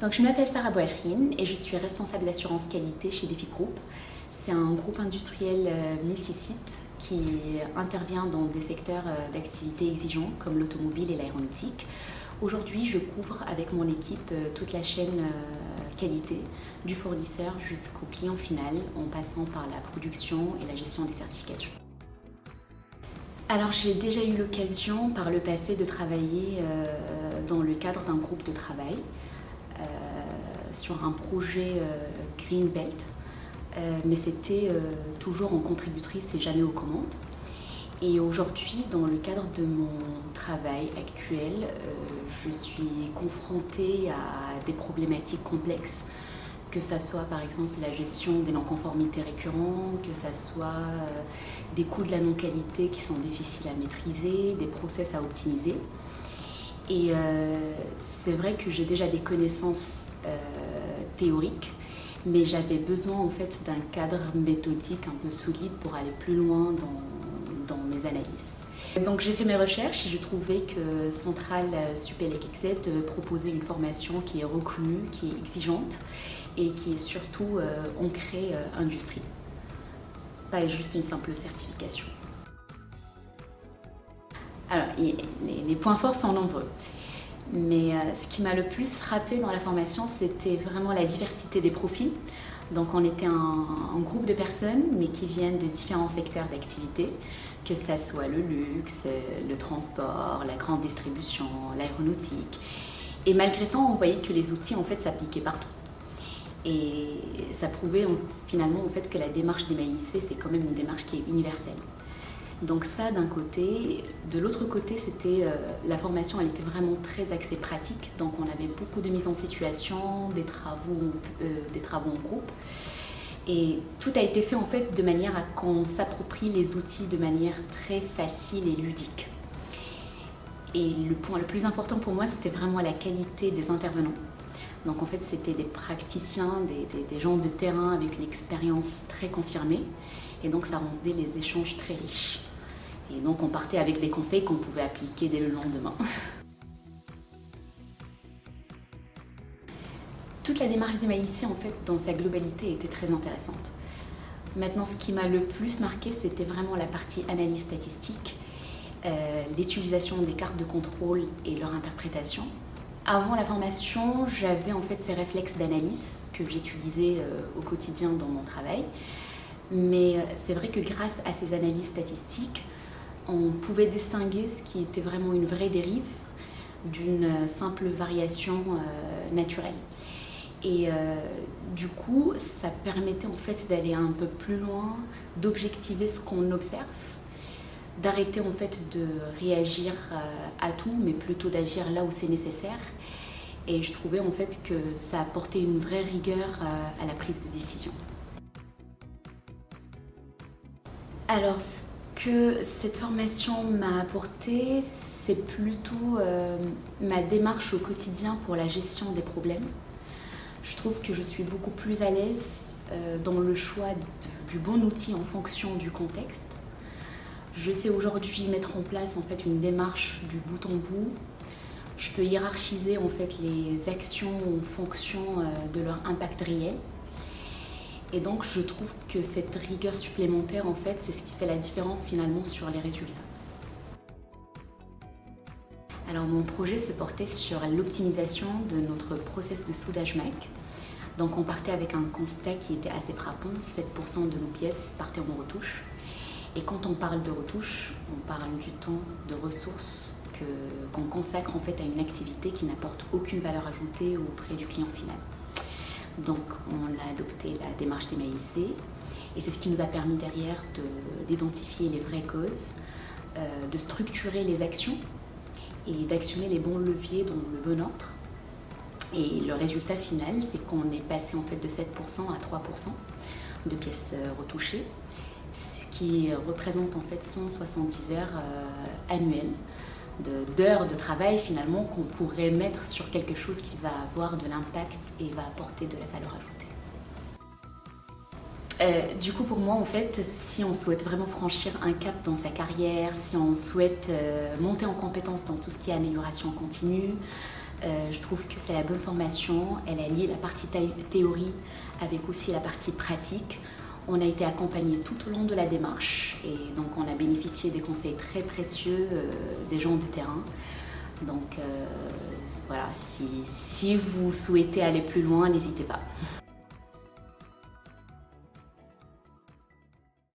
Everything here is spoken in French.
Donc, je m'appelle Sarah Bouachrine et je suis responsable assurance qualité chez Defi Group. C'est un groupe industriel multisite qui intervient dans des secteurs d'activité exigeants comme l'automobile et l'aéronautique. Aujourd'hui, je couvre avec mon équipe toute la chaîne qualité, du fournisseur jusqu'au client final, en passant par la production et la gestion des certifications. Alors, j'ai déjà eu l'occasion par le passé de travailler dans le cadre d'un groupe de travail sur un projet Green Belt, mais c'était toujours en contributrice et jamais aux commandes. Et aujourd'hui, dans le cadre de mon travail actuel, je suis confrontée à des problématiques complexes, que ça soit par exemple la gestion des non-conformités récurrentes, que ça soit des coûts de la non-qualité qui sont difficiles à maîtriser, des process à optimiser. Et c'est vrai que j'ai déjà des connaissances théoriques, mais j'avais besoin en fait d'un cadre méthodique un peu solide pour aller plus loin dans mes analyses. Donc j'ai fait mes recherches et j'ai trouvé que Centrale Supélec XZ proposait une formation qui est reconnue, qui est exigeante et qui est surtout ancrée industrie, pas juste une simple certification. Alors, les points forts sont nombreux, mais ce qui m'a le plus frappé dans la formation, c'était vraiment la diversité des profils. Donc on était un groupe de personnes, mais qui viennent de différents secteurs d'activité, que ça soit le luxe, le transport, la grande distribution, l'aéronautique. Et malgré ça, on voyait que les outils en fait s'appliquaient partout. Et ça prouvait finalement en fait que la démarche des MAIC, c'est quand même une démarche qui est universelle. Donc ça d'un côté. De l'autre côté, c'était la formation, elle était vraiment très axée pratique. Donc on avait beaucoup de mise en situation, des travaux en groupe. Et tout a été fait en fait de manière à qu'on s'approprie les outils de manière très facile et ludique. Et le point le plus important pour moi, c'était vraiment la qualité des intervenants. Donc en fait, c'était des praticiens, des gens de terrain avec une expérience très confirmée. Et donc ça rendait les échanges très riches. Et donc on partait avec des conseils qu'on pouvait appliquer dès le lendemain. Toute la démarche des MAIC, en fait, dans sa globalité, était très intéressante. Maintenant, ce qui m'a le plus marqué, c'était vraiment la partie analyse statistique, l'utilisation des cartes de contrôle et leur interprétation. Avant la formation, j'avais en fait ces réflexes d'analyse que j'utilisais au quotidien dans mon travail. Mais c'est vrai que grâce à ces analyses statistiques, on pouvait distinguer ce qui était vraiment une vraie dérive d'une simple variation naturelle. Et du coup, ça permettait en fait d'aller un peu plus loin, d'objectiver ce qu'on observe, d'arrêter en fait de réagir à tout, mais plutôt d'agir là où c'est nécessaire. Et je trouvais en fait que ça apportait une vraie rigueur à la prise de décision. Alors, ce que cette formation m'a apporté, c'est plutôt ma démarche au quotidien pour la gestion des problèmes. Je trouve que je suis beaucoup plus à l'aise dans le choix du bon outil en fonction du contexte. Je sais aujourd'hui mettre en place en fait une démarche du bout en bout. Je peux hiérarchiser en fait les actions en fonction de leur impact réel. Et donc je trouve que cette rigueur supplémentaire en fait, c'est ce qui fait la différence finalement sur les résultats. Alors mon projet se portait sur l'optimisation de notre process de soudage MAC. Donc on partait avec un constat qui était assez frappant, 7% de nos pièces partaient en retouche. Et quand on parle de retouche, on parle du temps, de ressources qu'on consacre en fait à une activité qui n'apporte aucune valeur ajoutée auprès du client final. Donc on a adopté la démarche des MAIC et c'est ce qui nous a permis derrière d'identifier les vraies causes, de structurer les actions et d'actionner les bons leviers dans le bon ordre. Et le résultat final, c'est qu'on est passé en fait de 7% à 3% de pièces retouchées, ce qui représente en fait 170 heures annuelles d'heures de travail finalement qu'on pourrait mettre sur quelque chose qui va avoir de l'impact et va apporter de la valeur ajoutée. Du coup pour moi en fait, si on souhaite vraiment franchir un cap dans sa carrière, si on souhaite monter en compétence dans tout ce qui est amélioration continue, Je trouve que c'est la bonne formation. Elle a lié la partie théorie avec aussi la partie pratique. On a été accompagnés tout au long de la démarche et donc on a bénéficié des conseils très précieux des gens de terrain. Donc voilà, si vous souhaitez aller plus loin, n'hésitez pas.